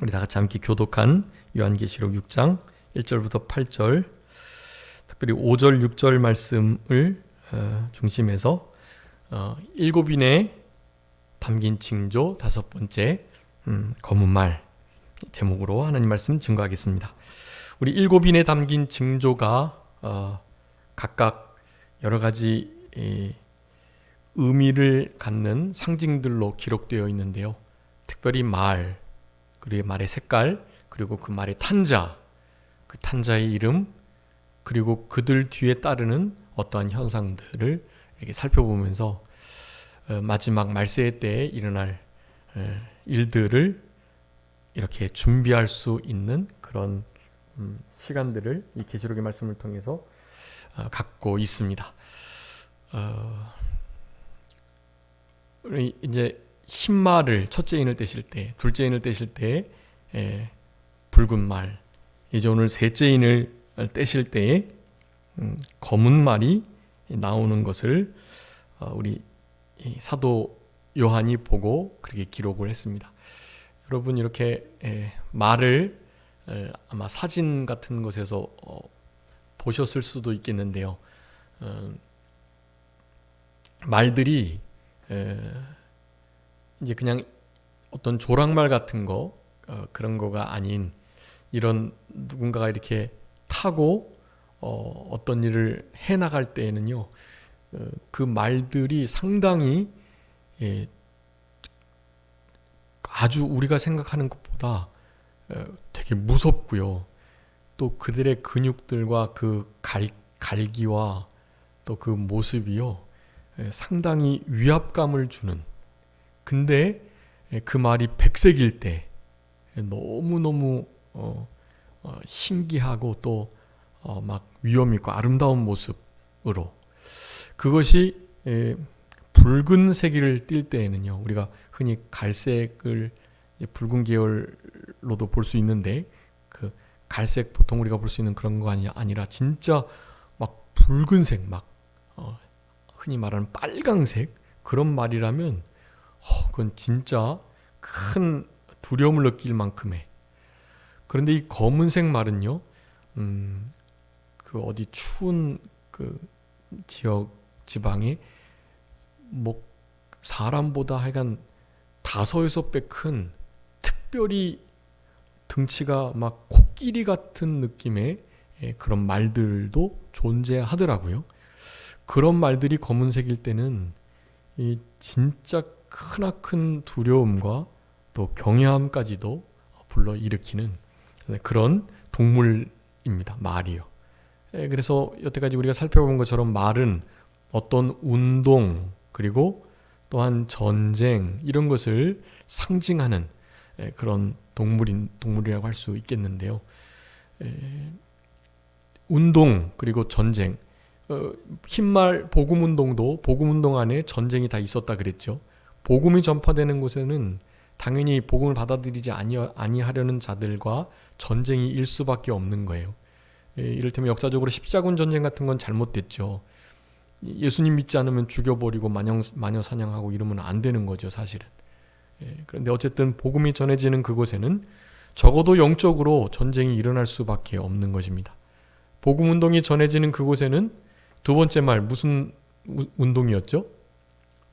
우리 다 같이 함께 교독한 요한계시록 6장 1절부터 8절, 특별히 5절, 6절 말씀을 중심해서 일곱인에 담긴 징조 다섯 번째, 검은 말 제목으로 하나님 말씀 증거하겠습니다. 우리 일곱인에 담긴 징조가 각각 여러 가지 의미를 갖는 상징들로 기록되어 있는데요. 특별히 말, 그리고 말의 색깔, 그리고 그 말의 탄자, 그 탄자의 이름, 그리고 그들 뒤에 따르는 어떠한 현상들을 이렇게 살펴보면서 마지막 말세의 때에 일어날 일들을 이렇게 준비할 수 있는 그런 시간들을 이 계시록의 말씀을 통해서 갖고 있습니다. 이제 흰말을 첫째 인을 떼실 때, 둘째 인을 떼실 때 붉은 말, 이제 오늘 셋째 인을 떼실 때에 검은 말이 나오는 것을 우리 사도 요한이 보고 그렇게 기록을 했습니다. 여러분 이렇게 말을 아마 사진 같은 곳에서 보셨을 수도 있겠는데요. 말들이 이제 그냥 어떤 조랑말 같은 거 그런 거가 아닌, 이런 누군가가 이렇게 타고 어떤 일을 해 나갈 때에는요, 그 말들이 상당히 아주 우리가 생각하는 것보다 되게 무섭고요. 또 그들의 근육들과 그 갈기와 또 그 모습이요, 상당히 위압감을 주는. 근데 그 말이 백색일 때 너무너무 신기하고 또 막 위험 있고 아름다운 모습으로, 그것이 붉은색을 띌 때에는요, 우리가 흔히 갈색을 붉은 계열로도 볼 수 있는데, 그 갈색 보통 우리가 볼 수 있는 그런 거 아니라 진짜 막 붉은색, 막 흔히 말하는 빨강색, 그런 말이라면 그건 진짜 큰 두려움을 느낄 만큼의. 그런데 이 검은색 말은요, 그 어디 추운 그 지역 지방에 뭐 사람보다 하여간 5-6배 큰, 특별히 등치가 막 코끼리 같은 느낌의 그런 말들도 존재하더라고요. 그런 말들이 검은색일 때는 이 진짜 크나큰 두려움과 또 경외함까지도 불러일으키는 그런 동물입니다. 말이요. 그래서 여태까지 우리가 살펴본 것처럼 말은 어떤 운동, 그리고 또한 전쟁, 이런 것을 상징하는 그런 동물이라고 할 수 있겠는데요. 운동, 그리고 전쟁, 흰말 복음운동도 복음운동 안에 전쟁이 다 있었다 그랬죠. 복음이 전파되는 곳에는 당연히 복음을 받아들이지 아니하려는 자들과 전쟁이 일 수밖에 없는 거예요. 이를테면 역사적으로 십자군 전쟁 같은 건 잘못됐죠. 예수님 믿지 않으면 죽여버리고 마녀 사냥하고 이러면 안 되는 거죠, 사실은. 그런데 어쨌든 복음이 전해지는 그곳에는 적어도 영적으로 전쟁이 일어날 수밖에 없는 것입니다. 복음운동이 전해지는 그곳에는 두 번째 말, 무슨 운동이었죠?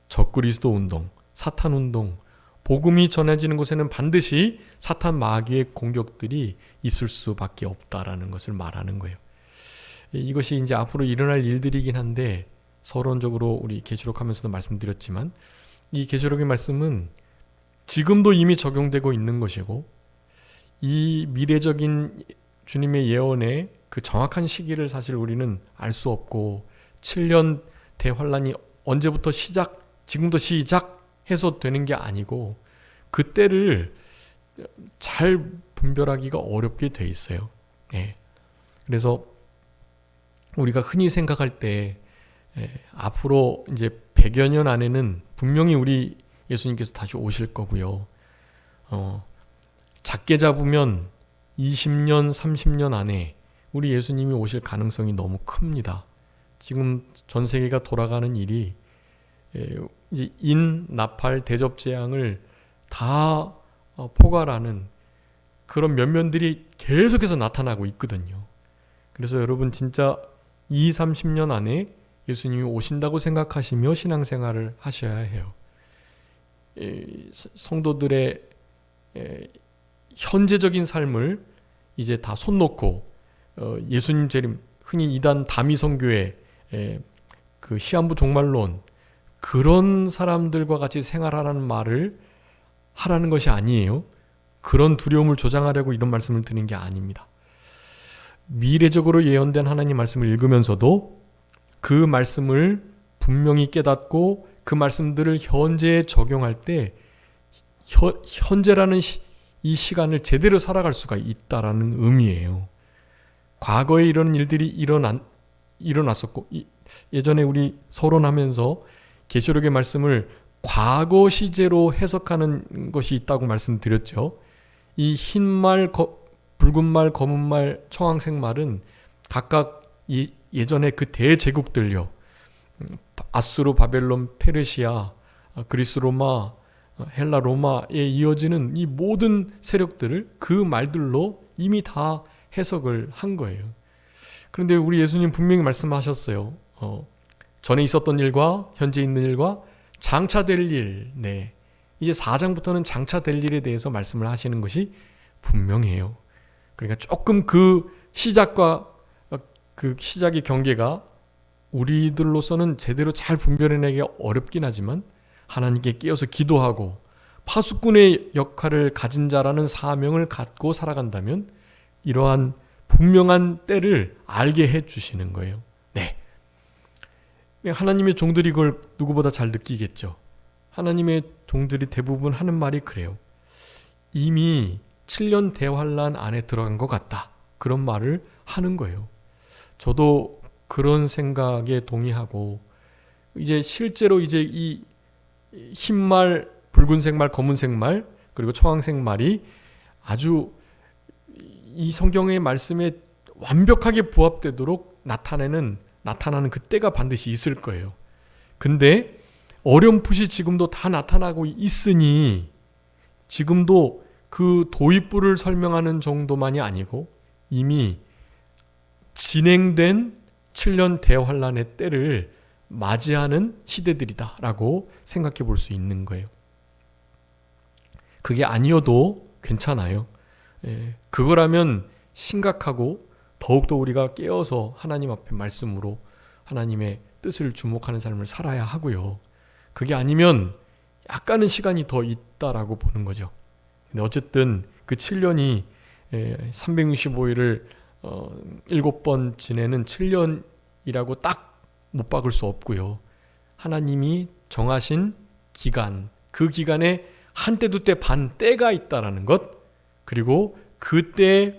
적그리스도 운동, 사탄 운동. 복음이 전해지는 곳에는 반드시 사탄 마귀의 공격들이 있을 수밖에 없다라는 것을 말하는 거예요. 이것이 이제 앞으로 일어날 일들이긴 한데, 서론적으로 우리 계시록하면서도 말씀드렸지만, 이 계시록의 말씀은 지금도 이미 적용되고 있는 것이고, 이 미래적인 주님의 예언의 그 정확한 시기를 사실 우리는 알 수 없고, 7년 대환란이 언제부터 지금도 시작해서 되는 게 아니고, 그때를 잘 분별하기가 어렵게 돼 있어요. 그래서 우리가 흔히 생각할 때 앞으로 이제 100여 년 안에는 분명히 우리 예수님께서 다시 오실 거고요. 작게 잡으면 20년, 30년 안에 우리 예수님이 오실 가능성이 너무 큽니다. 지금 전 세계가 돌아가는 일이 이제 나팔, 대접재앙을 다 포괄하는 그런 면면들이 계속해서 나타나고 있거든요. 그래서 여러분 진짜 20, 30년 안에 예수님이 오신다고 생각하시며 신앙생활을 하셔야 해요. 성도들의 현재적인 삶을 이제 다 손 놓고 예수님 재림, 흔히 이단 다미성교회 그 시한부 종말론, 그런 사람들과 같이 생활하라는 말을 하라는 것이 아니에요. 그런 두려움을 조장하려고 이런 말씀을 드리는 게 아닙니다. 미래적으로 예언된 하나님 말씀을 읽으면서도 그 말씀을 분명히 깨닫고 그 말씀들을 현재에 적용할 때 현재라는 이 시간을 제대로 살아갈 수가 있다라는 의미예요. 과거에 이런 일들이 일어났었고, 예전에 우리 서론하면서 계시록의 말씀을 과거 시제로 해석하는 것이 있다고 말씀드렸죠. 이 흰말, 붉은 말, 검은 말, 청황색 말은 각각 예전에 그 대제국들요, 아수르, 바벨론, 페르시아, 그리스 로마, 헬라 로마에 이어지는 이 모든 세력들을 그 말들로 이미 다 해석을 한 거예요. 그런데 우리 예수님 분명히 말씀하셨어요. 전에 있었던 일과 현재 있는 일과 장차 될 일, 이제 4장부터는 장차 될 일에 대해서 말씀을 하시는 것이 분명해요. 그러니까 조금 그 시작과 그 시작의 경계가 우리들로서는 제대로 잘 분별해내기가 어렵긴 하지만 하나님께 깨어서 기도하고 파수꾼의 역할을 가진 자라는 사명을 갖고 살아간다면 이러한 분명한 때를 알게 해주시는 거예요. 하나님의 종들이 그걸 누구보다 잘 느끼겠죠. 하나님의 종들이 대부분 하는 말이 그래요. 이미 7년 대환란 안에 들어간 것 같다. 그런 말을 하는 거예요. 저도 그런 생각에 동의하고, 이제 실제로 이제 이 흰말, 붉은색 말, 검은색 말, 그리고 청황색 말이 아주 이 성경의 말씀에 완벽하게 부합되도록 나타나는 그 때가 반드시 있을 거예요. 근데 어렴풋이 지금도 다 나타나고 있으니 지금도 그 도입부를 설명하는 정도만이 아니고 이미 진행된 7년 대환란의 때를 맞이하는 시대들이다라고 생각해 볼 수 있는 거예요. 그게 아니어도 괜찮아요. 그거라면 심각하고 더욱더 우리가 깨어서 하나님 앞에 말씀으로 하나님의 뜻을 주목하는 삶을 살아야 하고요. 그게 아니면 약간은 시간이 더 있다라고 보는 거죠. 근데 어쨌든 그 7년이 365일을 7번 지내는 7년이라고 딱 못 박을 수 없고요. 하나님이 정하신 기간, 그 기간에 한때 두때 반 때가 있다라는 것, 그리고 그때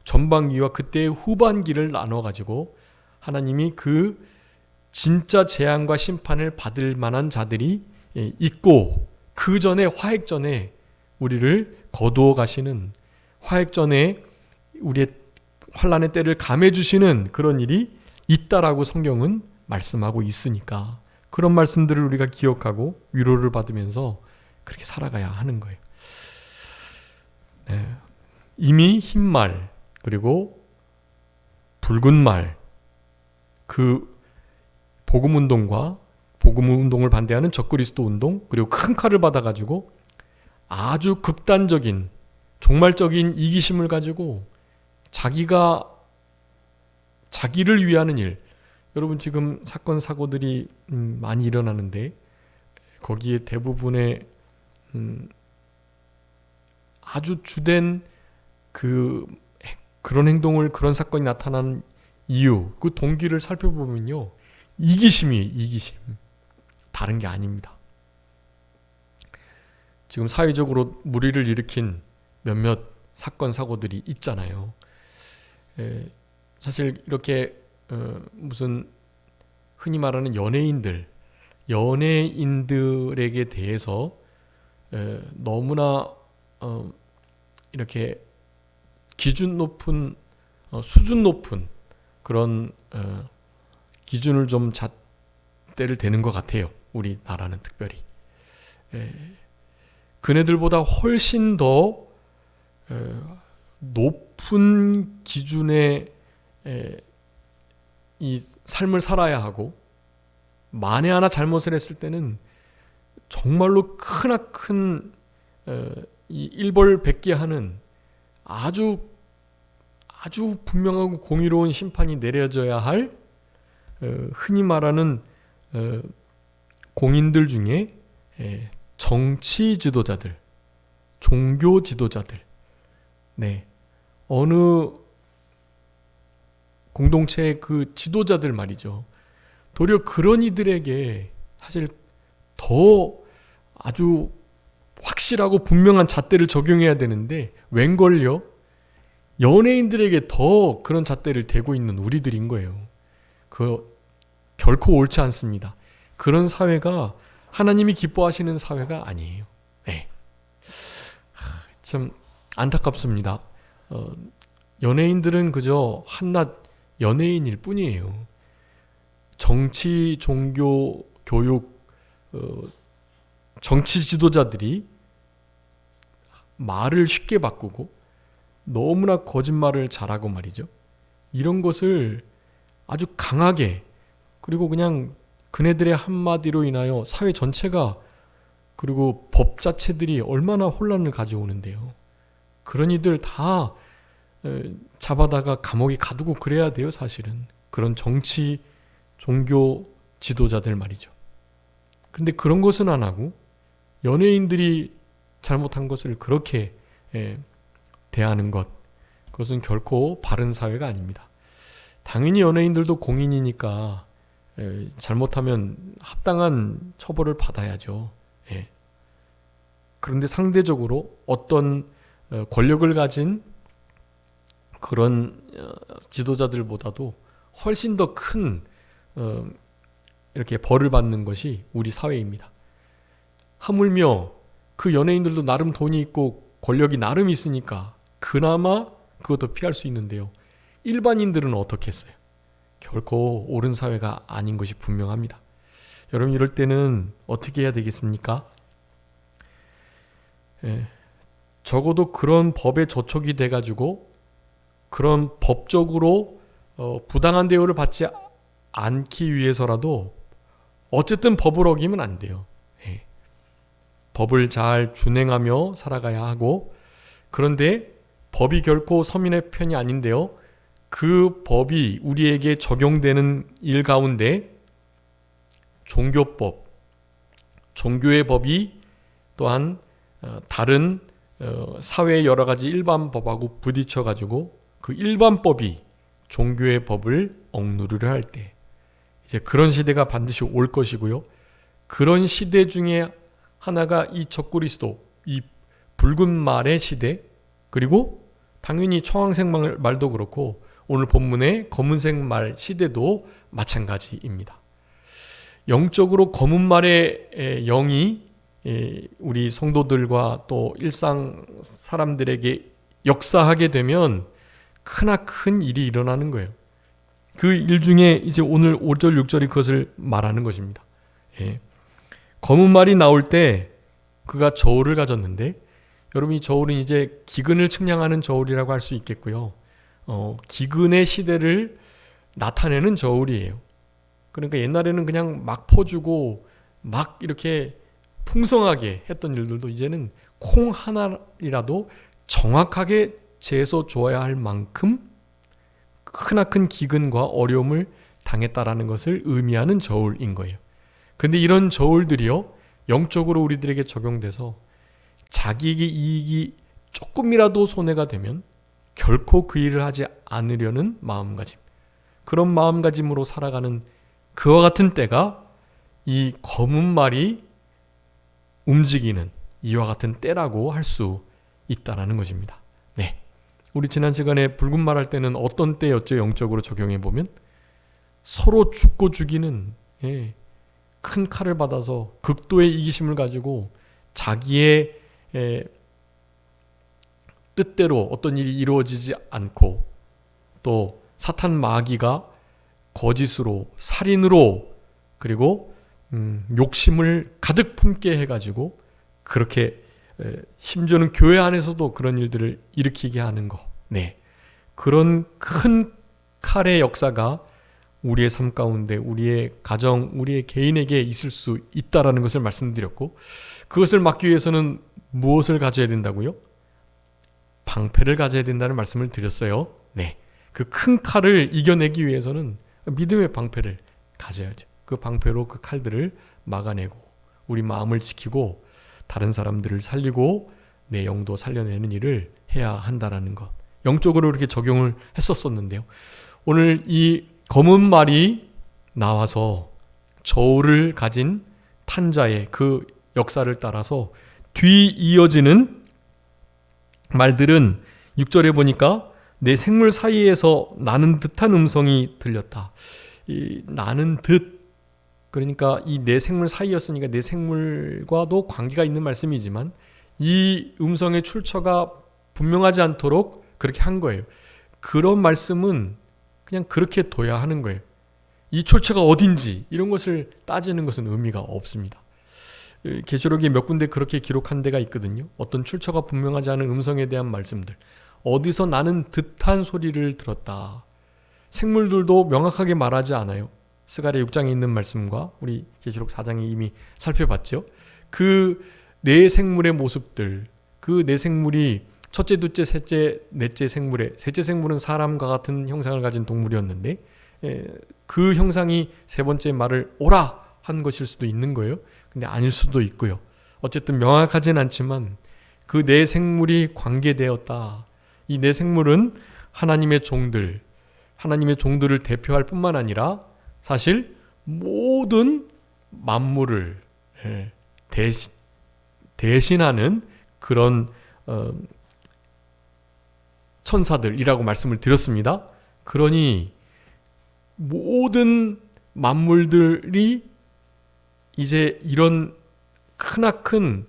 전반기와 그때의 후반기를 나눠가지고 하나님이 그 진짜 재앙과 심판을 받을 만한 자들이 있고, 그 전에 화액전에 우리를 거두어 가시는, 화액전에 우리의 환란의 때를 감해 주시는 그런 일이 있다라고 성경은 말씀하고 있으니까 그런 말씀들을 우리가 기억하고 위로를 받으면서 그렇게 살아가야 하는 거예요. 이미 흰말 그리고 붉은 말, 그 복음운동과 복음운동을 반대하는 적그리스도 운동, 그리고 큰 칼을 받아가지고 아주 극단적인 종말적인 이기심을 가지고 자기를 위하는 일, 여러분 지금 사건 사고들이 많이 일어나는데 거기에 대부분의 아주 주된 그런 행동을, 그런 사건이 나타난 이유, 그 동기를 살펴보면요, 이기심, 다른 게 아닙니다. 지금 사회적으로 물의를 일으킨 몇몇 사건 사고들이 있잖아요. 사실 이렇게 무슨 흔히 말하는 연예인들에게 대해서 너무나 이렇게 기준 높은, 수준 높은 그런 기준을 좀 잣대를 대는 것 같아요. 우리나라는 특별히. 그네들보다 훨씬 더 높은 기준의 이 삶을 살아야 하고, 만에 하나 잘못을 했을 때는 정말로 크나큰 이 일벌백계하는 아주 분명하고 공의로운 심판이 내려져야 할 흔히 말하는 공인들 중에 정치 지도자들, 종교 지도자들, 어느 공동체의 그 지도자들 말이죠. 도리어 그런 이들에게 사실 더 아주 확실하고 분명한 잣대를 적용해야 되는데, 웬걸요? 연예인들에게 더 그런 잣대를 대고 있는 우리들인 거예요. 결코 옳지 않습니다. 그런 사회가 하나님이 기뻐하시는 사회가 아니에요. 참 안타깝습니다. 연예인들은 그저 한낱 연예인일 뿐이에요. 정치, 종교, 교육, 정치 지도자들이 말을 쉽게 바꾸고 너무나 거짓말을 잘하고 말이죠. 이런 것을 아주 강하게, 그리고 그냥 그네들의 한마디로 인하여 사회 전체가, 그리고 법 자체들이 얼마나 혼란을 가져오는데요. 그런 이들 다 잡아다가 감옥에 가두고 그래야 돼요, 사실은. 그런 정치, 종교 지도자들 말이죠. 그런데 그런 것은 안 하고 연예인들이 잘못한 것을 그렇게 대하는 것, 그것은 결코 바른 사회가 아닙니다. 당연히 연예인들도 공인이니까 잘못하면 합당한 처벌을 받아야죠. 그런데 상대적으로 어떤 권력을 가진 그런 지도자들보다도 훨씬 더 큰 이렇게 벌을 받는 것이 우리 사회입니다. 하물며 그 연예인들도 나름 돈이 있고 권력이 나름 있으니까 그나마 그것도 피할 수 있는데요. 일반인들은 어떻게 했어요? 결코 옳은 사회가 아닌 것이 분명합니다. 여러분, 이럴 때는 어떻게 해야 되겠습니까? 적어도 그런 법에 저촉이 돼가지고 그런 법적으로 부당한 대우를 받지 않기 위해서라도 어쨌든 법을 어기면 안 돼요. 법을 잘 준행하며 살아가야 하고, 그런데 법이 결코 서민의 편이 아닌데요. 그 법이 우리에게 적용되는 일 가운데 종교법, 종교의 법이 또한 다른 사회의 여러 가지 일반 법하고 부딪혀가지고 그 일반 법이 종교의 법을 억누르려 할 때, 이제 그런 시대가 반드시 올 것이고요. 그런 시대 중에 하나가 이 적그리스도, 이 붉은 말의 시대, 그리고 당연히 청황색 말도 그렇고 오늘 본문의 검은색 말 시대도 마찬가지입니다. 영적으로 검은 말의 영이 우리 성도들과 또 일상 사람들에게 역사하게 되면 크나큰 일이 일어나는 거예요. 그 일 중에 이제 오늘 5절 6절이 그것을 말하는 것입니다. 검은 말이 나올 때 그가 저울을 가졌는데, 여러분, 이 저울은 이제 기근을 측량하는 저울이라고 할 수 있겠고요. 기근의 시대를 나타내는 저울이에요. 그러니까 옛날에는 그냥 막 퍼주고 막 이렇게 풍성하게 했던 일들도 이제는 콩 하나이라도 정확하게 재서 줘야 할 만큼 크나큰 기근과 어려움을 당했다라는 것을 의미하는 저울인 거예요. 근데 이런 저울들이요, 영적으로 우리들에게 적용돼서 자기에게 이익이 조금이라도 손해가 되면 결코 그 일을 하지 않으려는 마음가짐, 그런 마음가짐으로 살아가는 그와 같은 때가 이 검은 말이 움직이는 이와 같은 때라고 할 수 있다라는 것입니다. 우리 지난 시간에 붉은 말 할 때는 어떤 때였죠? 영적으로 적용해 보면 서로 죽고 죽이는 큰 칼을 받아서 극도의 이기심을 가지고 자기의 뜻대로 어떤 일이 이루어지지 않고, 또 사탄 마귀가 거짓으로, 살인으로, 그리고 욕심을 가득 품게 해가지고 그렇게 심지어는 교회 안에서도 그런 일들을 일으키게 하는 거. 네. 그런 큰 칼의 역사가 우리의 삶 가운데, 우리의 가정, 우리의 개인에게 있을 수 있다라는 것을 말씀드렸고, 그것을 막기 위해서는 무엇을 가져야 된다고요? 방패를 가져야 된다는 말씀을 드렸어요. 네. 그 큰 칼을 이겨내기 위해서는 믿음의 방패를 가져야죠. 그 방패로 그 칼들을 막아내고 우리 마음을 지키고 다른 사람들을 살리고 내 영도 살려내는 일을 해야 한다라는 것. 영적으로 이렇게 적용을 했었었는데요. 오늘 이 검은 말이 나와서 저울을 가진 탄자의 그 역사를 따라서 뒤 이어지는 말들은 6절에 보니까 내 생물 사이에서 나는 듯한 음성이 들렸다. 이 나는 듯, 그러니까 이 내 생물 사이였으니까 내 생물과도 관계가 있는 말씀이지만 이 음성의 출처가 분명하지 않도록 그렇게 한 거예요. 그런 말씀은 그냥 그렇게 둬야 하는 거예요. 이 출처가 어딘지 이런 것을 따지는 것은 의미가 없습니다. 계시록에 몇 군데 그렇게 기록한 데가 있거든요. 어떤 출처가 분명하지 않은 음성에 대한 말씀들. 어디서 나는 듯한 소리를 들었다. 생물들도 명확하게 말하지 않아요. 스가랴 6장에 있는 말씀과 우리 계시록 4장에 이미 살펴봤죠. 그 네 생물의 모습들, 그 네 생물이 첫째, 둘째, 셋째, 넷째 생물의, 셋째 생물은 사람과 같은 형상을 가진 동물이었는데 그 형상이 세 번째 말을 오라 한 것일 수도 있는 거예요. 근데 아닐 수도 있고요. 어쨌든 명확하진 않지만 그 네 생물이 관계되었다. 이 네 생물은 하나님의 종들을 대표할 뿐만 아니라 사실 모든 만물을 대신하는 그런 천사들이라고 말씀을 드렸습니다. 그러니 모든 만물들이 이제 이런 크나큰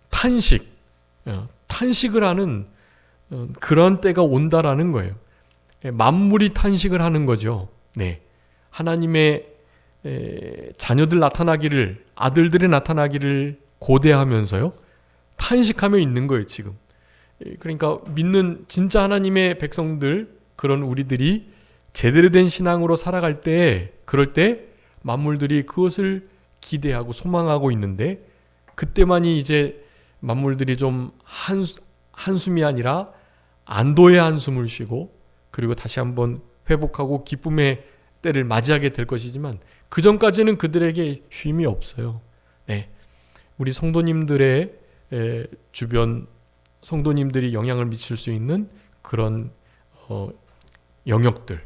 탄식을 하는 그런 때가 온다라는 거예요. 만물이 탄식을 하는 거죠. 네. 하나님의 자녀들 나타나기를, 아들들의 나타나기를 고대하면서요. 탄식하며 있는 거예요, 지금. 그러니까 믿는 진짜 하나님의 백성들, 그런 우리들이 제대로 된 신앙으로 살아갈 때, 그럴 때 만물들이 그것을 기대하고 소망하고 있는데, 그때만이 이제 만물들이 좀 한숨이 아니라 안도의 한숨을 쉬고, 그리고 다시 한번 회복하고 기쁨의 때를 맞이하게 될 것이지만, 그 전까지는 그들에게 쉼이 없어요. 네. 우리 성도님들의 주변 성도님들이 영향을 미칠 수 있는 그런 영역들,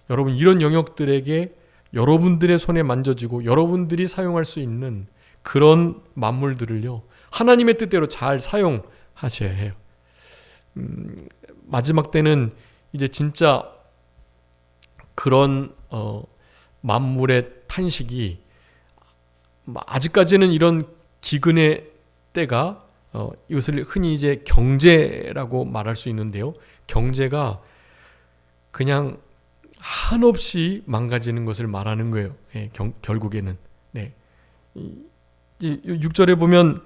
여러분 이런 영역들에게 여러분들의 손에 만져지고 여러분들이 사용할 수 있는 그런 만물들을요, 하나님의 뜻대로 잘 사용하셔야 해요. 마지막 때는 이제 진짜 그런 만물의 탄식이, 아직까지는 이런 기근의 때가 이것을 흔히 이제 경제라고 말할 수 있는데요. 경제가 그냥 한없이 망가지는 것을 말하는 거예요. 결국에는. 네. 6절에 보면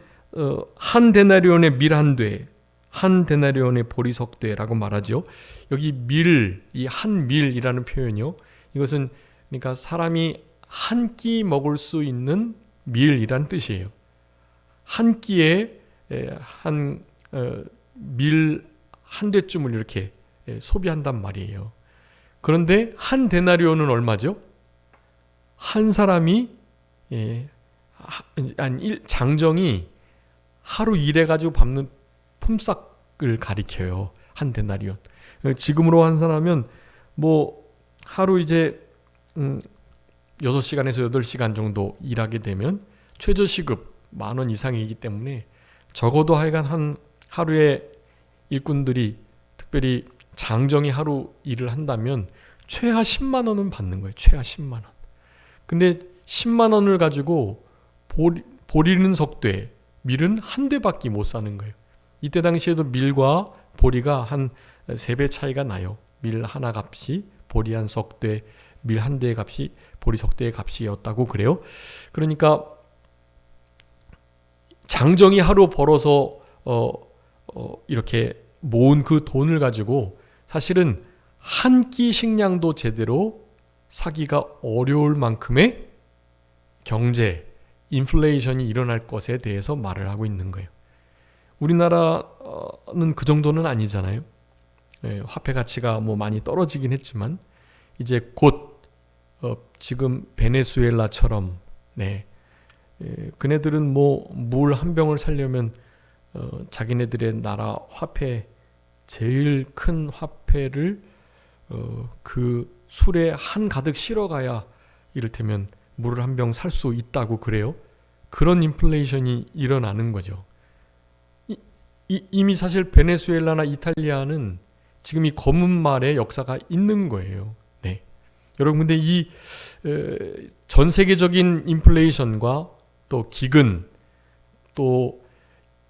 한 데나리온의 밀 한 돼, 한 데나리온의 보리석 대라고 말하죠. 여기 밀, 이 한 밀이라는 표현이요. 이것은 그러니까 사람이 한 끼 먹을 수 있는 밀이란 뜻이에요. 한 끼에 밀 한 대쯤을 이렇게 소비한단 말이에요. 그런데 한 데나리온은 얼마죠? 한 사람이 장정이 하루 일해가지고 밟는 품삯을 가리켜요. 한 데나리온. 지금으로 환산하면 뭐 하루 이제 6시간에서 8시간 정도 일하게 되면 최저시급 10,000원 이상이기 때문에 적어도 하여간 한 하루에 일꾼들이, 특별히 장정이 하루 일을 한다면 최하 10만 원은 받는 거예요. 최하 10만 원. 근데 10만 원을 가지고 보리는 석대, 밀은 한 대밖에 못 사는 거예요. 이때 당시에도 밀과 보리가 한 3배 차이가 나요. 밀 하나 값이 보리 한 석대, 밀 한 대의 값이 보리 석대의 값이었다고 그래요. 그러니까 장정이 하루 벌어서 이렇게 모은 그 돈을 가지고 사실은 한 끼 식량도 제대로 사기가 어려울 만큼의 경제, 인플레이션이 일어날 것에 대해서 말을 하고 있는 거예요. 우리나라는 그 정도는 아니잖아요. 화폐 가치가 뭐 많이 떨어지긴 했지만 이제 곧 지금 베네수엘라처럼 그네들은 뭐 물 한 병을 사려면 자기네들의 나라 화폐 제일 큰 화폐를 그 술에 한 가득 실어가야 이를테면 물을 한 병 살 수 있다고 그래요. 그런 인플레이션이 일어나는 거죠. 이미 사실 베네수엘라나 이탈리아는 지금 이 검은 말의 역사가 있는 거예요. 여러분, 근데 이 전 세계적인 인플레이션과 또 기근, 또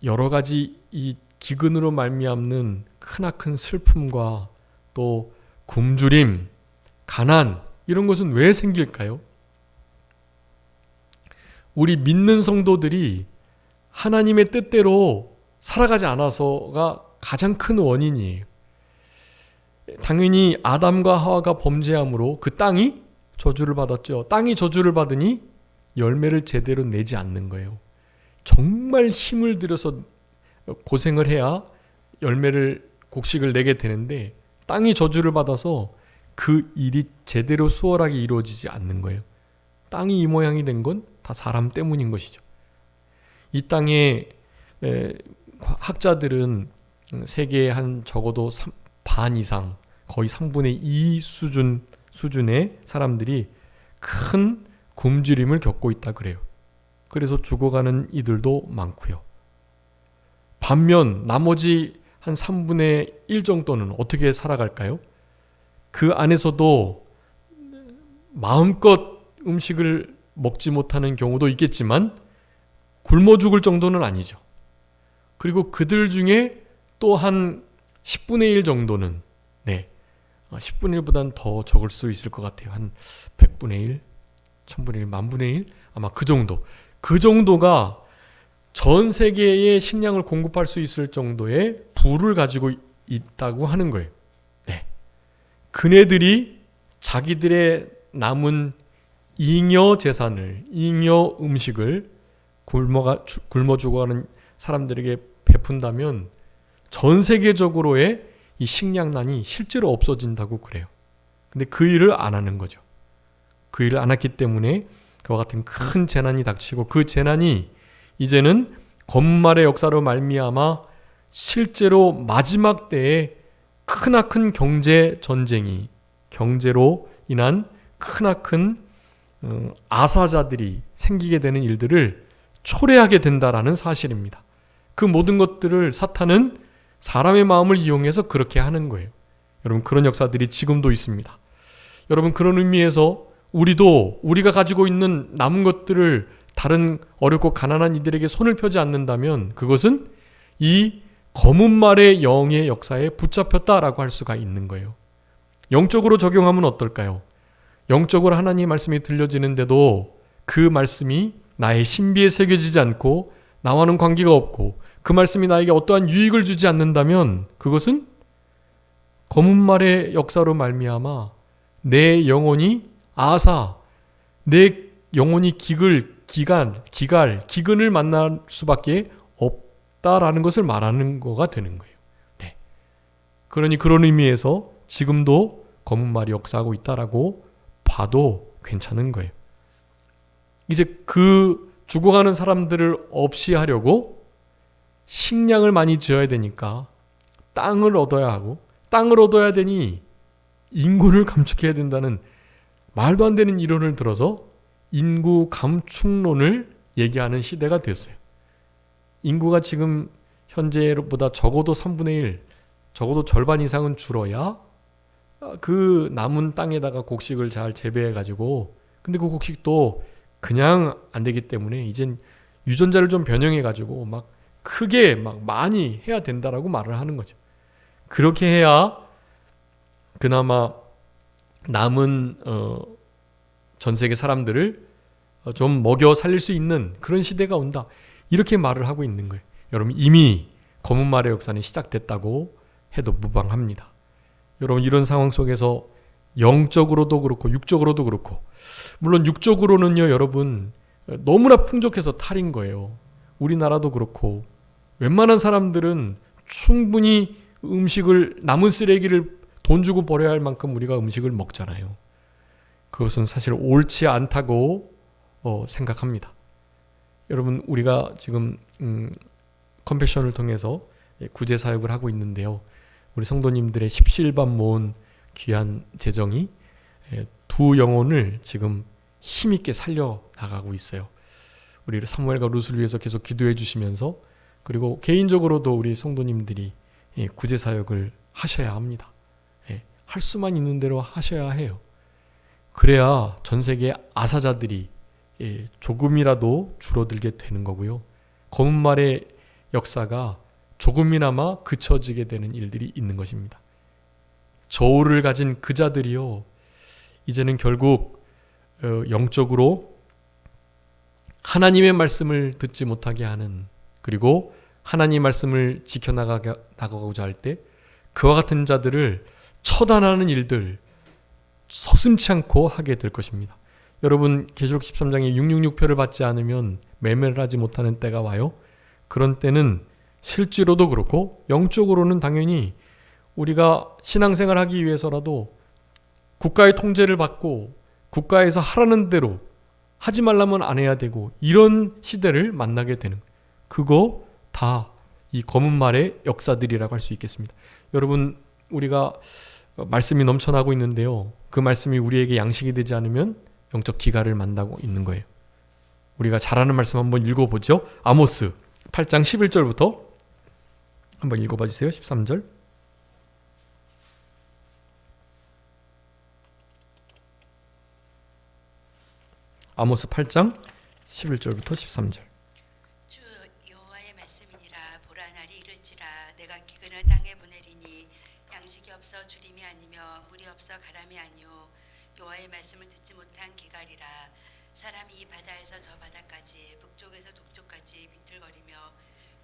여러 가지 이 기근으로 말미암는 크나큰 슬픔과 또 굶주림, 가난, 이런 것은 왜 생길까요? 우리 믿는 성도들이 하나님의 뜻대로 살아가지 않아서가 가장 큰 원인이에요. 당연히 아담과 하와가 범죄함으로 그 땅이 저주를 받았죠. 땅이 저주를 받으니 열매를 제대로 내지 않는 거예요. 정말 힘을 들여서 고생을 해야 열매를, 곡식을 내게 되는데 땅이 저주를 받아서 그 일이 제대로 수월하게 이루어지지 않는 거예요. 땅이 이 모양이 된 건 다 사람 때문인 것이죠. 이 땅에 학자들은 세계의 한 적어도 반 이상, 거의 3분의 2 수준의 사람들이 큰 굶주림을 겪고 있다 그래요. 그래서 죽어가는 이들도 많고요. 반면 나머지 한 3분의 1 정도는 어떻게 살아갈까요? 그 안에서도 마음껏 음식을 먹지 못하는 경우도 있겠지만 굶어 죽을 정도는 아니죠. 그리고 그들 중에 또 한 10분의 1 정도는 10분의 1보다는 더 적을 수 있을 것 같아요. 한 100분의 1, 1000분의 1, 만분의 1, 아마 그 정도. 그 정도가 전 세계에 식량을 공급할 수 있을 정도의 부를 가지고 있다고 하는 거예요. 그네들이 자기들의 남은 잉여 재산을, 잉여 음식을 굶어 죽어가는 사람들에게 베푼다면 전 세계적으로의 이 식량난이 실제로 없어진다고 그래요. 근데 그 일을 안 하는 거죠. 그 일을 안 했기 때문에 그와 같은 큰 재난이 닥치고, 그 재난이 이제는 검말의 역사로 말미암아 실제로 마지막 때에 크나큰 경제 전쟁이, 경제로 인한 크나큰 아사자들이 생기게 되는 일들을 초래하게 된다라는 사실입니다. 그 모든 것들을 사탄은 사람의 마음을 이용해서 그렇게 하는 거예요. 여러분, 그런 역사들이 지금도 있습니다. 여러분, 그런 의미에서 우리도 우리가 가지고 있는 남은 것들을 다른 어렵고 가난한 이들에게 손을 펴지 않는다면 그것은 이 검은 말의 영의 역사에 붙잡혔다라고 할 수가 있는 거예요. 영적으로 적용하면 어떨까요? 영적으로 하나님의 말씀이 들려지는데도 그 말씀이 나의 신비에 새겨지지 않고 나와는 관계가 없고 그 말씀이 나에게 어떠한 유익을 주지 않는다면 그것은 검은 말의 역사로 말미암아 내 영혼이 내 영혼이 기근을 만날 수밖에 없다라는 것을 말하는 거가 되는 거예요. 그러니 그런 의미에서 지금도 검은 말이 역사하고 있다라고 봐도 괜찮은 거예요. 이제 그 죽어가는 사람들을 없이 하려고 식량을 많이 지어야 되니까 땅을 얻어야 하고, 땅을 얻어야 되니 인구를 감축해야 된다는 말도 안 되는 이론을 들어서 인구 감축론을 얘기하는 시대가 됐어요. 인구가 지금 현재보다 적어도 3분의 1, 적어도 절반 이상은 줄어야 그 남은 땅에다가 곡식을 잘 재배해가지고, 근데 그 곡식도 그냥 안 되기 때문에 이젠 유전자를 좀 변형해가지고 막 크게 막 많이 해야 된다라고 말을 하는 거죠. 그렇게 해야 그나마 남은 전 세계 사람들을 좀 먹여 살릴 수 있는 그런 시대가 온다. 이렇게 말을 하고 있는 거예요. 여러분 이미 검은 말의 역사는 시작됐다고 해도 무방합니다. 여러분 이런 상황 속에서 영적으로도 그렇고 육적으로도 그렇고, 물론 육적으로는요 여러분 너무나 풍족해서 탈인 거예요. 우리나라도 그렇고 웬만한 사람들은 충분히 음식을, 남은 쓰레기를 돈 주고 버려야 할 만큼 우리가 음식을 먹잖아요. 그것은 사실 옳지 않다고 생각합니다. 여러분 우리가 지금 컴패션을 통해서 구제 사역을 하고 있는데요. 우리 성도님들의 십시일반 모은 귀한 재정이 두 영혼을 지금 힘있게 살려나가고 있어요. 우리 사무엘과 룻을 위해서 계속 기도해 주시면서, 그리고 개인적으로도 우리 성도님들이 구제 사역을 하셔야 합니다. 할 수만 있는 대로 하셔야 해요. 그래야 전 세계 아사자들이 조금이라도 줄어들게 되는 거고요. 검은 말의 역사가 조금이나마 그쳐지게 되는 일들이 있는 것입니다. 저울을 가진 그 자들이요, 이제는 결국 영적으로 하나님의 말씀을 듣지 못하게 하는, 그리고 하나님의 말씀을 지켜나가고자 할 때 그와 같은 자들을 처단하는 일들 서슴지 않고 하게 될 것입니다. 여러분 계시록 13장에 666표를 받지 않으면 매매를 하지 못하는 때가 와요. 그런 때는 실제로도 그렇고 영적으로는 당연히 우리가 신앙생활 하기 위해서라도 국가의 통제를 받고 국가에서 하라는 대로 하지 말라면 안 해야 되고, 이런 시대를 만나게 되는, 그거 다 이 검은 말의 역사들이라고 할 수 있겠습니다. 여러분 우리가 말씀이 넘쳐나고 있는데요, 그 말씀이 우리에게 양식이 되지 않으면 영적 기갈을 만나고 있는 거예요. 우리가 잘 아는 말씀 한번 읽어보죠. 아모스 8장 11절부터 한번 읽어봐 주세요. 13절. 아모스 8장 11절부터 13절. 주 여호와의 말씀이니라. 보라 날이 이를지라. 내가 기근을 땅에 보내리니 양식이 없어 주림이 아니며 물이 없어 가람이 아니요 여호와의 말씀을 듣지 못한 기갈이라. 사람이 이 바다에서 저 바다까지 북쪽에서 동쪽까지 비틀거리며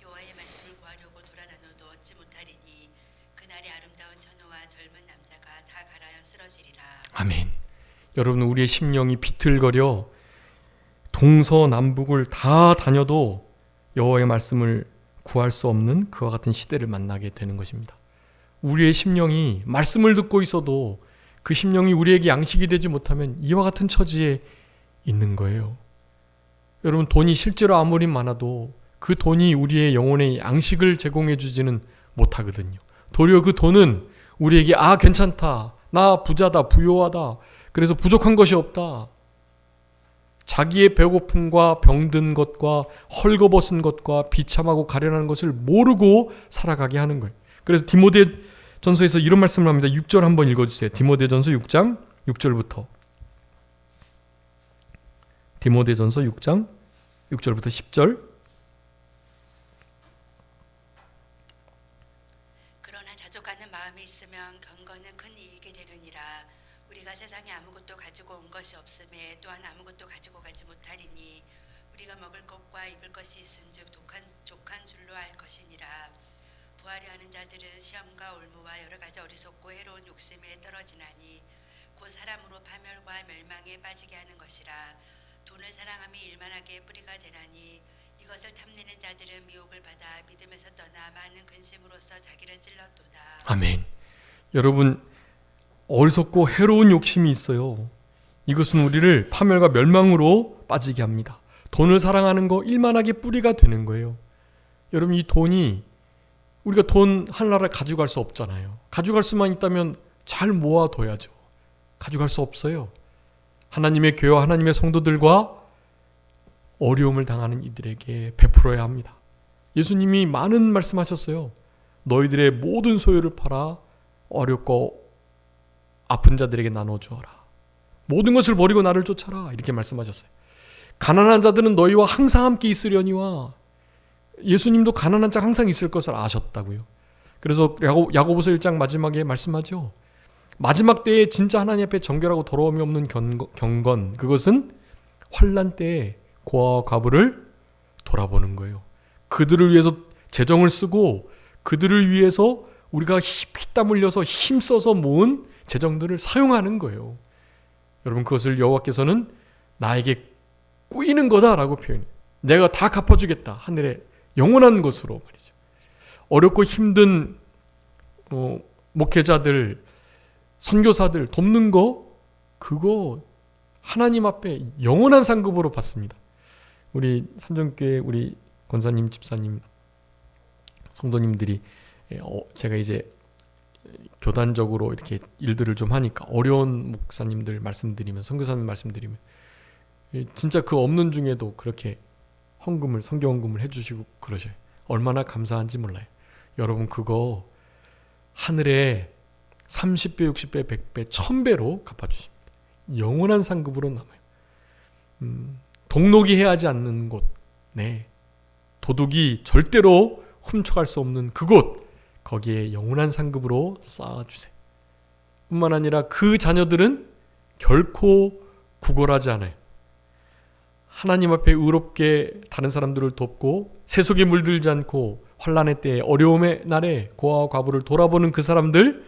여호와의 말씀을 구하려고 돌아다녀도 얻지 못하리니 그날이 아름다운 처녀와 젊은 남자가 다 갈아여 쓰러지리라. 아멘. 여러분 우리의 심령이 비틀거려 동서남북을 다 다녀도 여호와의 말씀을 구할 수 없는 그와 같은 시대를 만나게 되는 것입니다. 우리의 심령이 말씀을 듣고 있어도 그 심령이 우리에게 양식이 되지 못하면 이와 같은 처지에 있는 거예요. 여러분 돈이 실제로 아무리 많아도 그 돈이 우리의 영혼의 양식을 제공해 주지는 못하거든요. 도리어 그 돈은 우리에게 괜찮다, 나 부자다, 부요하다, 그래서 부족한 것이 없다, 자기의 배고픔과 병든 것과 헐거벗은 것과 비참하고 가련한 것을 모르고 살아가게 하는 거예요. 그래서 디모데전서에서 이런 말씀을 합니다. 6절 한번 읽어주세요. 디모데전서 6장 6절부터. 디모데전서 6장 6절부터 10절. 그러나 자족하는 마음이 있으면 경건은 큰 이익이 되느니라. 우리가 세상에 아무것도 가지고 온 것이 없음에 또한 아무것도 가지고 가지 못하리니 우리가 먹을 것과 입을 것이 있은즉 족한 줄로 알 것이니라. 부하려 하는 자들은 시험과 올무와 여러 가지 어리석고 해로운 욕심에 떨어지나니 곧 사람으로 파멸과 멸망에 빠지게 하는 것이라. 돈을 사랑함이 일만하게 뿌리가 되나니 이것을 탐내는 자들은 미혹을 받아 믿음에서 떠나 많은 근심으로써 자기를 찔렀도다. 아멘. 여러분 어리석고 해로운 욕심이 있어요. 이것은 우리를 파멸과 멸망으로 빠지게 합니다. 돈을 사랑하는 거 일만하게 뿌리가 되는 거예요. 여러분 이 돈이, 우리가 돈 하나를 가져갈 수 없잖아요. 가져갈 수만 있다면 잘 모아둬야죠. 가져갈 수 없어요. 하나님의 교회와 하나님의 성도들과 어려움을 당하는 이들에게 베풀어야 합니다. 예수님이 많은 말씀하셨어요. 너희들의 모든 소유를 팔아 어렵고 아픈 자들에게 나눠주어라. 모든 것을 버리고 나를 쫓아라. 이렇게 말씀하셨어요. 가난한 자들은 너희와 항상 함께 있으려니와. 예수님도 가난한 자 항상 있을 것을 아셨다고요. 그래서 야고보서 1장 마지막에 말씀하죠. 마지막 때에 진짜 하나님 앞에 정결하고 더러움이 없는 경건, 그것은 환난 때에 고아와 과부를 돌아보는 거예요. 그들을 위해서 재정을 쓰고 그들을 위해서 우리가 피땀 흘려서 힘써서 모은 재정들을 사용하는 거예요. 여러분, 그것을 여호와께서는 나에게 꾸이는 거다라고 표현해요. 내가 다 갚아주겠다. 하늘의 영원한 것으로 말이죠. 어렵고 힘든 목회자들, 선교사들 돕는 거, 그거 하나님 앞에 영원한 상급으로 받습니다. 우리 산정교회 우리 권사님, 집사님, 성도님들이 제가 이제 교단적으로 이렇게 일들을 좀 하니까 어려운 목사님들 말씀드리면, 선교사님 말씀드리면 진짜 그 없는 중에도 그렇게 헌금을, 선교 헌금을 해주시고 그러셔요. 얼마나 감사한지 몰라요. 여러분, 그거 하늘에 30배, 60배, 100배, 1000배로 갚아주십니다. 영원한 상급으로 남아요. 동록이 해하지 않는 곳, 네, 도둑이 절대로 훔쳐갈 수 없는 그곳, 거기에 영원한 상급으로 쌓아주세요. 뿐만 아니라 그 자녀들은 결코 구걸하지 않아요. 하나님 앞에 의롭게 다른 사람들을 돕고 세속에 물들지 않고 환난의 때에, 어려움의 날에 고아와 과부를 돌아보는 그 사람들,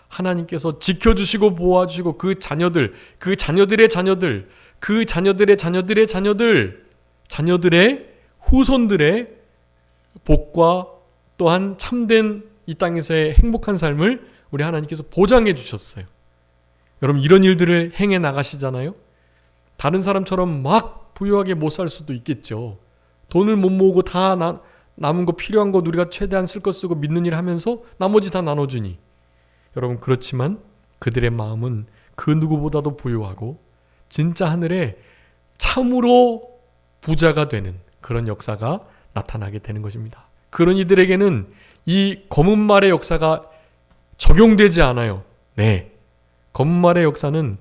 하나님께서 지켜주시고 보호하시고 그 자녀들, 그 자녀들의 자녀들, 그 자녀들의 자녀들의 자녀들, 자녀들의 후손들의 복과 또한 참된 이 땅에서의 행복한 삶을 우리 하나님께서 보장해 주셨어요. 여러분, 이런 일들을 행해 나가시잖아요. 다른 사람처럼 막 부유하게 못 살 수도 있겠죠. 돈을 못 모으고 다 남은 거, 필요한 거 우리가 최대한 쓸 거 쓰고 믿는 일 하면서 나머지 다 나눠주니, 여러분, 그렇지만 그들의 마음은 그 누구보다도 부유하고 진짜 하늘에 참으로 부자가 되는 그런 역사가 나타나게 되는 것입니다. 그런 이들에게는 이 검은 말의 역사가 적용되지 않아요. 네, 검은 말의 역사는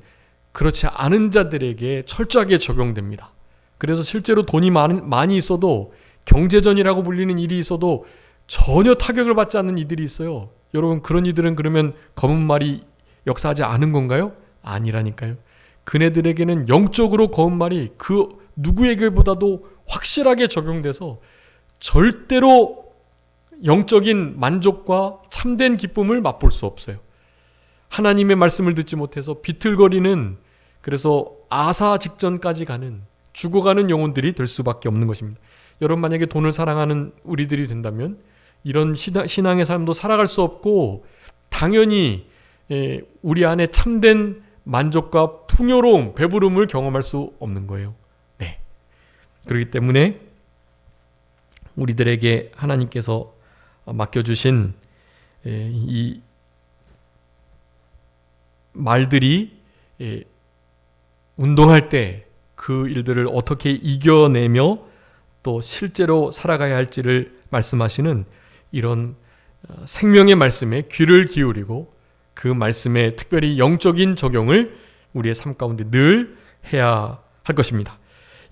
그렇지 않은 자들에게 철저하게 적용됩니다. 그래서 실제로 돈이 많이 있어도, 경제전이라고 불리는 일이 있어도 전혀 타격을 받지 않는 이들이 있어요. 여러분, 그런 이들은 그러면 검은 말이 역사하지 않은 건가요? 아니라니까요. 그네들에게는 영적으로 검은 말이 그 누구에게보다도 확실하게 적용돼서 절대로 영적인 만족과 참된 기쁨을 맛볼 수 없어요. 하나님의 말씀을 듣지 못해서 비틀거리는, 그래서 아사 직전까지 가는, 죽어가는 영혼들이 될 수밖에 없는 것입니다. 여러분, 만약에 돈을 사랑하는 우리들이 된다면 이런 신앙의 삶도 살아갈 수 없고, 당연히 우리 안에 참된 만족과 풍요로움, 배부름을 경험할 수 없는 거예요. 네. 그렇기 때문에 우리들에게 하나님께서 맡겨주신 이 말들이 운동할 때 그 일들을 어떻게 이겨내며 또 실제로 살아가야 할지를 말씀하시는 이런 생명의 말씀에 귀를 기울이고 그 말씀에 특별히 영적인 적용을 우리의 삶 가운데 늘 해야 할 것입니다.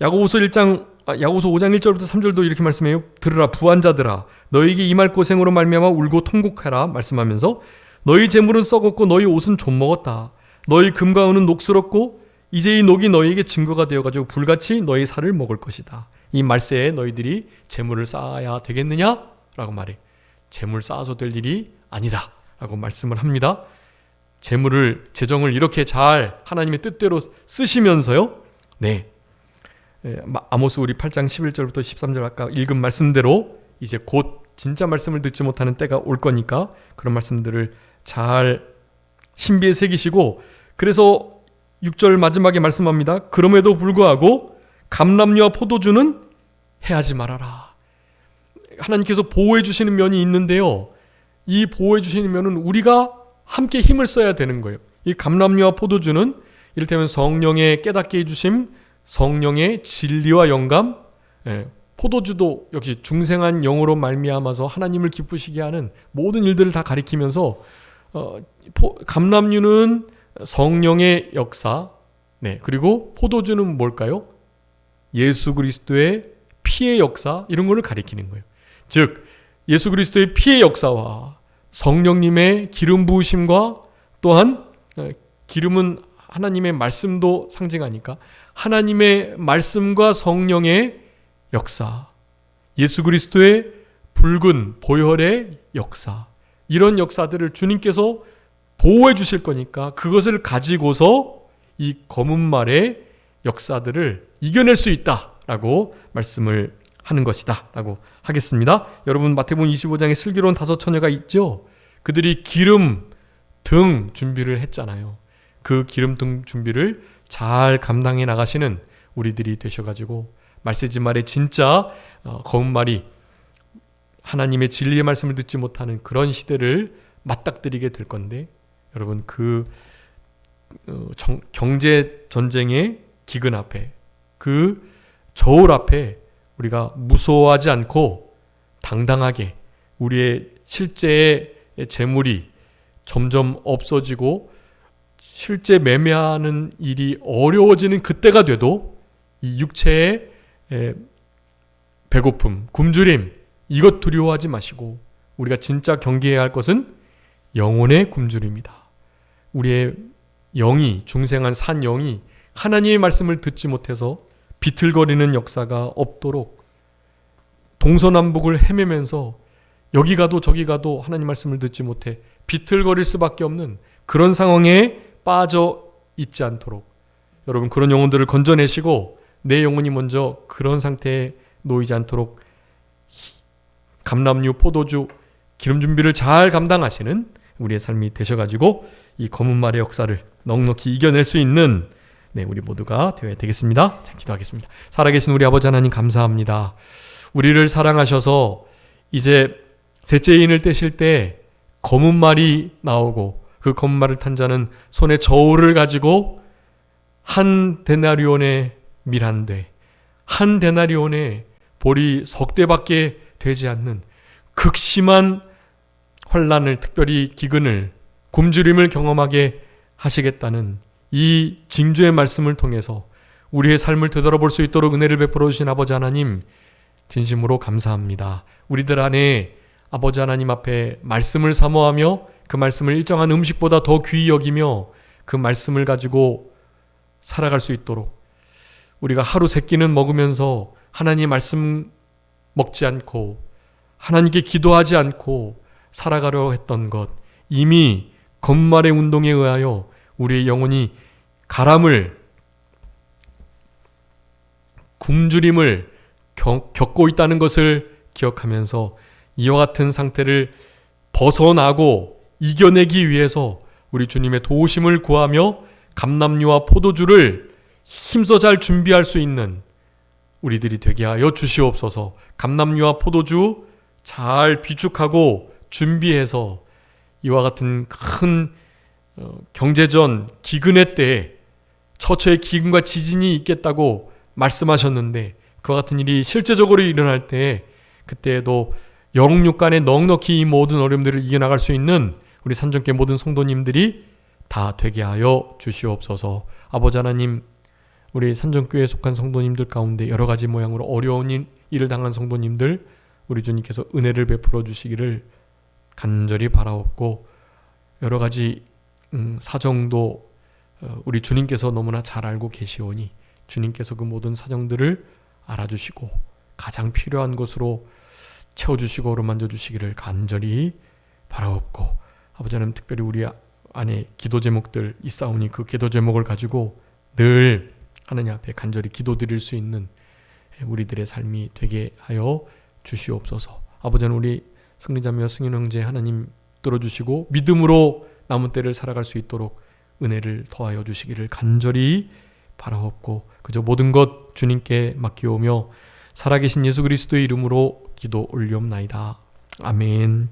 야고보서 5장 1절부터 3절도 이렇게 말씀해요. 들으라, 부한 자들아, 너희에게 임할 고생으로 말미암아 울고 통곡하라 말씀하면서, 너희 재물은 썩었고 너희 옷은 좀 먹었다. 너희 금과 은은 녹슬었고 이제 이 녹이 너희에게 증거가 되어가지고 불같이 너희 살을 먹을 것이다. 이 말세에 너희들이 재물을 쌓아야 되겠느냐? 라고 말해. 재물 쌓아서 될 일이 아니다 라고 말씀을 합니다. 재정을 이렇게 잘 하나님의 뜻대로 쓰시면서요, 네, 아모스 우리 8장 11절부터 13절 아까 읽은 말씀대로 이제 곧 진짜 말씀을 듣지 못하는 때가 올 거니까 그런 말씀들을 잘 신비에 새기시고, 그래서 6절 마지막에 말씀합니다. 그럼에도 불구하고 감람류와 포도주는 해하지 말아라. 하나님께서 보호해 주시는 면이 있는데요, 이 보호해 주시는 면은 우리가 함께 힘을 써야 되는 거예요. 이 감람류와 포도주는 이를테면 성령의 깨닫게 해주심, 성령의 진리와 영감, 포도주도 역시 중생한 영으로 말미암아서 하나님을 기쁘시게 하는 모든 일들을 다 가리키면서, 감람류는 성령의 역사, 네, 그리고 포도주는 뭘까요? 예수 그리스도의 피의 역사, 이런 것을 가리키는 거예요. 즉 예수 그리스도의 피의 역사와 성령님의 기름 부으심과 또한 기름은 하나님의 말씀도 상징하니까 하나님의 말씀과 성령의 역사, 예수 그리스도의 붉은 보혈의 역사, 이런 역사들을 주님께서 보호해 주실 거니까 그것을 가지고서 이 검은 말의 역사들을 이겨낼 수 있다라고 말씀을 하는 것이다 라고 하겠습니다. 여러분, 마태복음 25장에 슬기로운 5 처녀가 있죠. 그들이 기름 등 준비를 했잖아요. 그 기름 등 준비를 잘 감당해 나가시는 우리들이 되셔가지고 말세지 말에 진짜 검은 말이 하나님의 진리의 말씀을 듣지 못하는 그런 시대를 맞닥뜨리게 될 건데, 여러분, 그 경제 전쟁의 기근 앞에, 그 저울 앞에 우리가 무서워하지 않고 당당하게 우리의 실제의 재물이 점점 없어지고 실제 매매하는 일이 어려워지는 그때가 돼도 이 육체의 배고픔, 굶주림, 이것 두려워하지 마시고 우리가 진짜 경계해야 할 것은 영혼의 굶주림이다. 우리의 영이, 중생한 산 영이 하나님의 말씀을 듣지 못해서 비틀거리는 역사가 없도록 동서남북을 헤매면서 여기 가도 저기 가도 하나님 말씀을 듣지 못해 비틀거릴 수밖에 없는 그런 상황에 빠져 있지 않도록 여러분, 그런 영혼들을 건져내시고 내 영혼이 먼저 그런 상태에 놓이지 않도록 감람류, 포도주, 기름 준비를 잘 감당하시는 우리의 삶이 되셔가지고 이 검은 말의 역사를 넉넉히 이겨낼 수 있는 우리 모두가 되어야 되겠습니다. 자, 기도하겠습니다. 살아계신 우리 아버지 하나님, 감사합니다. 우리를 사랑하셔서 이제 셋째 인을 떼실 때 검은 말이 나오고 그 검은 말을 탄 자는 손에 저울을 가지고 한 데나리온의 밀 한 대, 한 데나리온의 보리 석 대밖에 되지 않는 극심한 환난을, 특별히 기근을, 굶주림을 경험하게 하시겠다는 이 징조의 말씀을 통해서 우리의 삶을 되돌아볼 수 있도록 은혜를 베풀어 주신 아버지 하나님, 진심으로 감사합니다. 우리들 안에 아버지 하나님 앞에 말씀을 사모하며 그 말씀을 일정한 음식보다 더 귀히 여기며 그 말씀을 가지고 살아갈 수 있도록, 우리가 하루 세 끼는 먹으면서 하나님 말씀 먹지 않고 하나님께 기도하지 않고 살아가려 했던 것, 이미 검말의 운동에 의하여 우리의 영혼이 가람을, 굶주림을 겪고 있다는 것을 기억하면서 이와 같은 상태를 벗어나고 이겨내기 위해서 우리 주님의 도우심을 구하며 감람류와 포도주를 힘써 잘 준비할 수 있는 우리들이 되게 하여 주시옵소서. 감람류와 포도주 잘 비축하고 준비해서 이와 같은 큰 경제전 기근의 때에 처처의 기근과 지진이 있겠다고 말씀하셨는데 그와 같은 일이 실제적으로 일어날 때 그때에도 영육간에 넉넉히 이 모든 어려움들을 이겨나갈 수 있는 우리 산정교회 모든 성도님들이 다 되게 하여 주시옵소서. 아버지 하나님, 우리 산정교회에 속한 성도님들 가운데 여러 가지 모양으로 어려운 일을 당한 성도님들, 우리 주님께서 은혜를 베풀어 주시기를 간절히 바라옵고, 여러 가지 사정도 우리 주님께서 너무나 잘 알고 계시오니 주님께서 그 모든 사정들을 알아주시고 가장 필요한 것으로 채워주시고 어루만져 주시기를 간절히 바라옵고, 아버지 하나님, 특별히 우리 안에 기도 제목들 있사오니 그 기도 제목을 가지고 늘 하나님 앞에 간절히 기도드릴 수 있는 우리들의 삶이 되게 하여 주시옵소서. 아버지 하나님, 우리 승리자매와 승인 형제 하나님 들어주시고 믿음으로 남은 때를 살아갈 수 있도록 은혜를 더하여 주시기를 간절히 바라옵고, 그저 모든 것 주님께 맡기오며 살아계신 예수 그리스도의 이름으로 기도 올리옵나이다. 아멘.